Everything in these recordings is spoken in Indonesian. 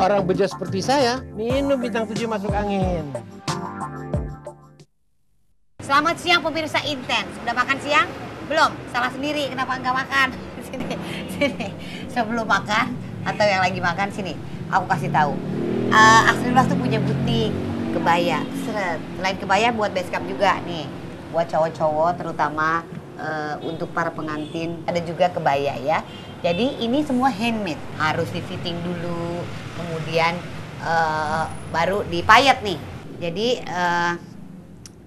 Orang beja seperti saya, minum bintang 7 masuk angin. Selamat siang pemirsa Intens. Sudah makan siang? Belum? Salah sendiri, kenapa nggak makan? Sini. Sebelum makan atau yang lagi makan, sini. Aku kasih tahu. Asri Wilas tuh punya butik kebaya. Selain kebaya buat basecamp juga nih. Buat cowok-cowok terutama untuk para pengantin. Ada juga kebaya ya. Jadi ini semua handmade. Harus di fitting dulu. Kemudian baru dipayet nih. Jadi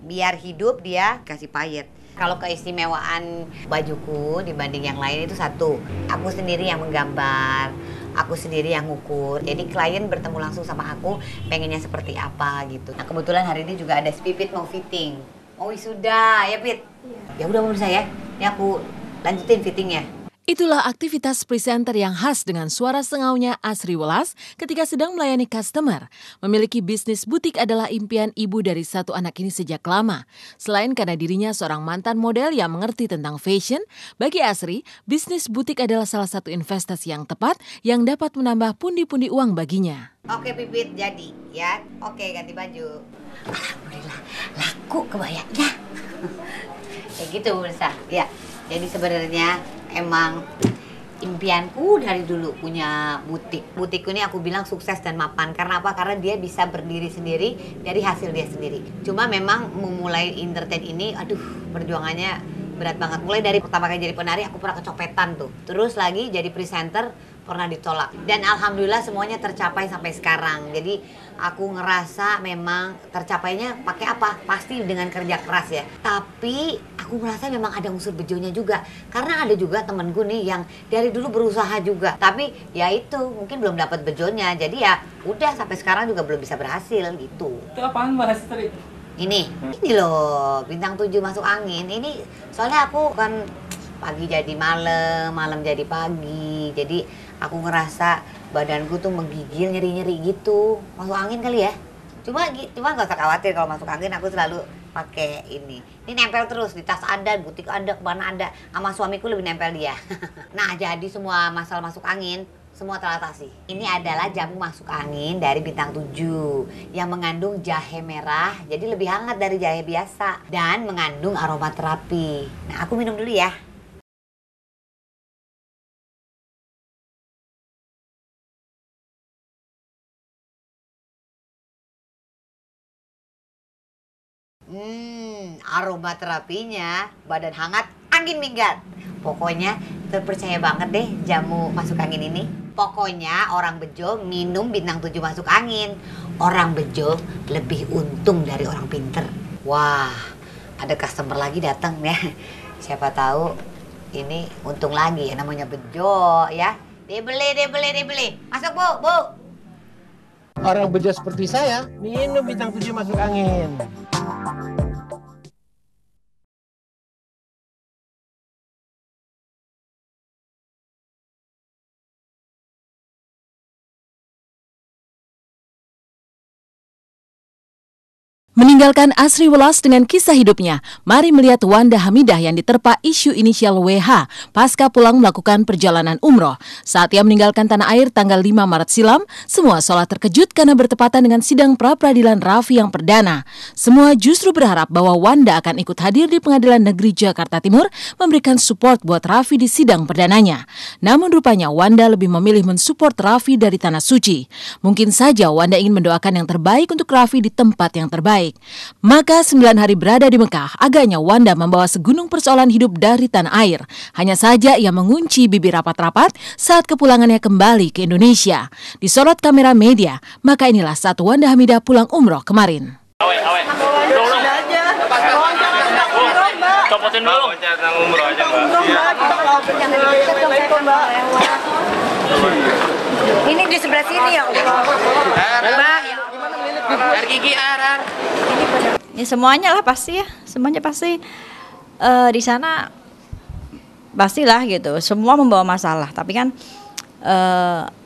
biar hidup dia kasih payet. Kalau keistimewaan bajuku dibanding yang lain itu satu, aku sendiri yang menggambar, aku sendiri yang ngukur. Jadi klien bertemu langsung sama aku, pengennya seperti apa gitu. Nah kebetulan hari ini juga ada Pipit mau fitting. Oh sudah ya Pit? Ya udah pemirsa ya, ini aku lanjutin fittingnya. Itulah aktivitas presenter yang khas dengan suara sengaunya Asri Wilas ketika sedang melayani customer. Memiliki bisnis butik adalah impian ibu dari satu anak ini sejak lama. Selain karena dirinya seorang mantan model yang mengerti tentang fashion, bagi Asri, bisnis butik adalah salah satu investasi yang tepat yang dapat menambah pundi-pundi uang baginya. Oke Pipit, jadi ya. Oke, ganti baju. Alhamdulillah, laku kebayanya. Kayak gitu pemirsa. Ya, jadi sebenarnya emang impianku dari dulu punya butik. Butikku ini aku bilang sukses dan mapan. Karena apa? Karena dia bisa berdiri sendiri dari hasil dia sendiri. Cuma memang memulai entertain ini, aduh perjuangannya berat banget. Mulai dari pertama kali jadi penari aku pernah kecopetan tuh. Terus lagi jadi presenter pernah ditolak. Dan alhamdulillah semuanya tercapai sampai sekarang. Jadi aku ngerasa memang tercapainya pakai apa? Pasti dengan kerja keras ya. Tapi aku merasa memang ada unsur bejonya juga. Karena ada juga temenku nih yang dari dulu berusaha juga. Tapi ya itu mungkin belum dapat bejonya. Jadi ya udah sampai sekarang juga belum bisa berhasil gitu. Itu apaan Mbak Astri? Ini loh bintang 7 masuk angin. Ini soalnya aku kan pagi jadi malam, malam jadi pagi. Jadi aku ngerasa badanku tuh menggigil, nyeri-nyeri gitu. Masuk angin kali ya. Cuma nggak usah khawatir kalau masuk angin, aku selalu pakai ini. Ini nempel terus di tas ada, butik ada, kemana ada. Sama suamiku lebih nempel dia. Nah jadi semua masalah masuk angin semua teratasi. Ini adalah jamu masuk angin dari bintang 7 yang mengandung jahe merah, jadi lebih hangat dari jahe biasa dan mengandung aromaterapi. Nah, aku minum dulu ya. Aromaterapinya badan hangat, angin minggat. Pokoknya terpercaya banget deh jamu masuk angin ini. Pokoknya orang bejo minum bintang 7 masuk angin. Orang bejo lebih untung dari orang pinter. Wah, ada customer lagi datang ya. Siapa tahu ini untung lagi ya, namanya bejo ya. Dibeli. Masuk bu. Orang beja seperti saya, minum bintang 7 masuk angin. Meninggalkan Asri Wilas dengan kisah hidupnya, mari melihat Wanda Hamidah yang diterpa isu inisial WH pasca pulang melakukan perjalanan umroh. Saat ia meninggalkan tanah air tanggal 5 Maret silam, semua seolah terkejut karena bertepatan dengan sidang pra-peradilan Raffi yang perdana. Semua justru berharap bahwa Wanda akan ikut hadir di Pengadilan Negeri Jakarta Timur memberikan support buat Raffi di sidang perdananya. Namun rupanya Wanda lebih memilih mensupport Raffi dari Tanah Suci. Mungkin saja Wanda ingin mendoakan yang terbaik untuk Raffi di tempat yang terbaik. Maka 9 hari berada di Mekah, agaknya Wanda membawa segunung persoalan hidup dari tanah air. Hanya saja ia mengunci bibir rapat-rapat saat kepulangannya kembali ke Indonesia. Disorot kamera media, maka inilah saat Wanda Hamidah pulang umroh kemarin. Copotin dulu. Umroh aja Mbak. Ini di sebelah sini ya. Mbak, Air gigi air. Ya semuanya lah pasti ya, semuanya pasti di sana pastilah gitu. Semua membawa masalah, tapi kan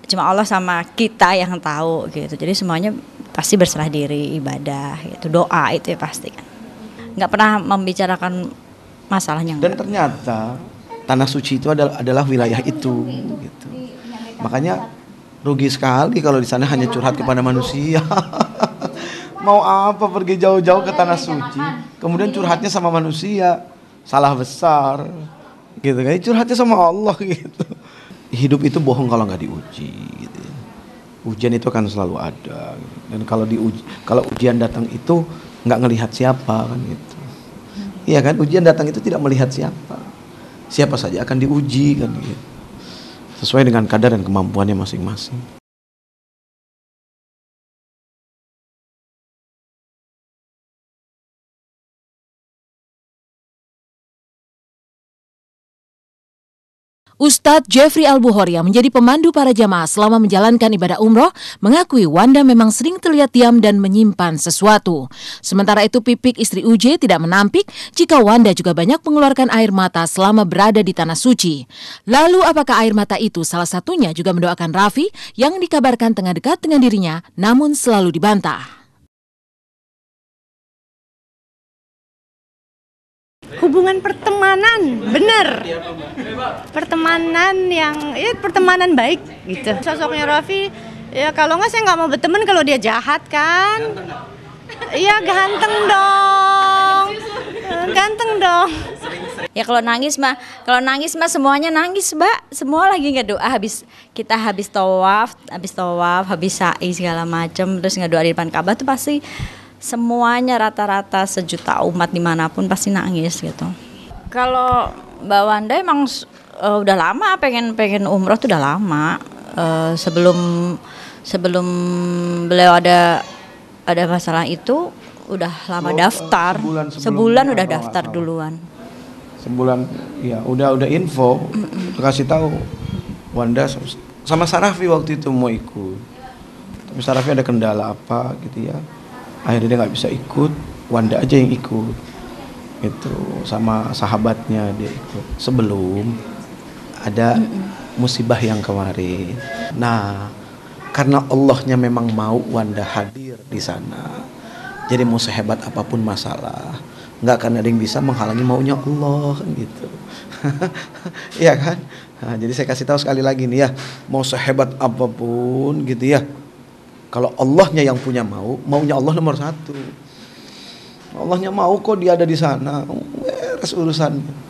cuma Allah sama kita yang tahu gitu. Jadi semuanya pasti berserah diri, ibadah, gitu, doa itu ya pasti kan. Nggak pernah membicarakan masalahnya. Dan ternyata Tanah Suci itu adalah wilayah itu, gitu. Makanya Rugi sekali kalau di sana hanya curhat kepada manusia. Mau apa pergi jauh-jauh ke tanah suci, kemudian curhatnya sama manusia, salah besar, gitu kan? Curhatnya sama Allah gitu. Hidup itu bohong kalau nggak diuji. Gitu. Ujian itu akan selalu ada. Gitu. Dan kalau ujian datang itu nggak ngelihat siapa kan gitu. Iya kan? Ujian datang itu tidak melihat siapa. Siapa saja akan diuji kan gitu. Sesuai dengan kadar dan kemampuannya masing-masing. Ustadz Jeffrey Al-Bukhari yang menjadi pemandu para jamaah selama menjalankan ibadah umroh mengakui Wanda memang sering terlihat diam dan menyimpan sesuatu. Sementara itu Pipik istri UJ tidak menampik jika Wanda juga banyak mengeluarkan air mata selama berada di tanah suci. Lalu apakah air mata itu salah satunya juga mendoakan Raffi yang dikabarkan tengah dekat dengan dirinya namun selalu dibantah. Hubungan pertemanan, bener. Pertemanan yang, ya pertemanan baik gitu. Sosoknya Raffi, ya kalau nggak saya nggak mau berteman kalau dia jahat kan. Iya ganteng dong, ganteng dong. Ya kalau nangis mah semuanya nangis, Mbak. Semua lagi ngedoa habis tawaf, habis sa'i segala macam, terus ngedoa di depan Ka'bah tuh pasti semuanya rata-rata sejuta umat dimanapun pasti nangis gitu. Kalau Mbak Wanda emang udah lama pengen umroh tuh udah lama. Sebelum beliau ada masalah itu udah lama daftar. Sebulan udah daftar duluan. Sebulan ya udah info, kasih tahu Wanda sama Sarafi waktu itu mau ikut. Tapi Sarafi ada kendala apa gitu ya. Akhirnya dia nggak bisa ikut, Wanda aja yang ikut, itu sama sahabatnya dia ikut. Sebelum ada musibah yang kemarin. Nah, karena Allahnya memang mau Wanda hadir di sana. Jadi mau sehebat apapun masalah, nggak akan ada yang bisa menghalangi maunya Allah gitu. Iya kan? Nah, jadi saya kasih tahu sekali lagi nih ya, mau sehebat apapun gitu ya. Kalau Allahnya yang punya maunya Allah nomor 1. Allahnya mau kok dia ada di sana, beres urusannya.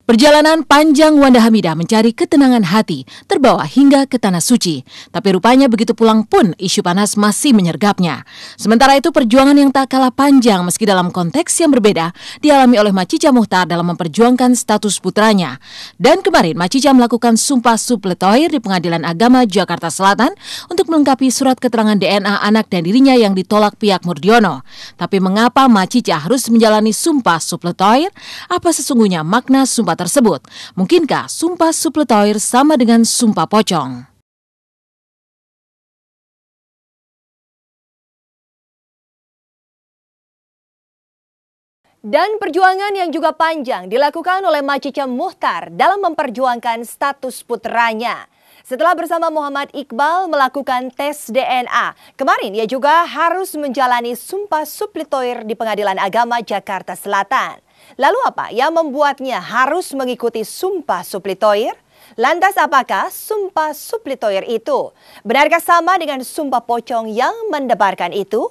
Perjalanan panjang Wanda Hamidah mencari ketenangan hati terbawa hingga ke Tanah Suci. Tapi rupanya begitu pulang pun isu panas masih menyergapnya. Sementara itu perjuangan yang tak kalah panjang meski dalam konteks yang berbeda dialami oleh Mak Cica Muchtar dalam memperjuangkan status putranya. Dan kemarin Mak Cica melakukan sumpah supletoir di Pengadilan Agama Jakarta Selatan untuk melengkapi surat keterangan DNA anak dan dirinya yang ditolak pihak Murdiono. Tapi mengapa Mak Cica harus menjalani sumpah supletoir? Apa sesungguhnya makna sumpah tersebut? Mungkinkah sumpah supletoir sama dengan sumpah pocong? Dan perjuangan yang juga panjang dilakukan oleh Mak Cica Muchtar dalam memperjuangkan status putranya. Setelah bersama Muhammad Iqbal melakukan tes DNA, kemarin ia juga harus menjalani sumpah supletoir di Pengadilan Agama Jakarta Selatan. Lalu apa yang membuatnya harus mengikuti sumpah supletoir? Lantas apakah sumpah supletoir itu? Benarkah sama dengan sumpah pocong yang mendebarkan itu?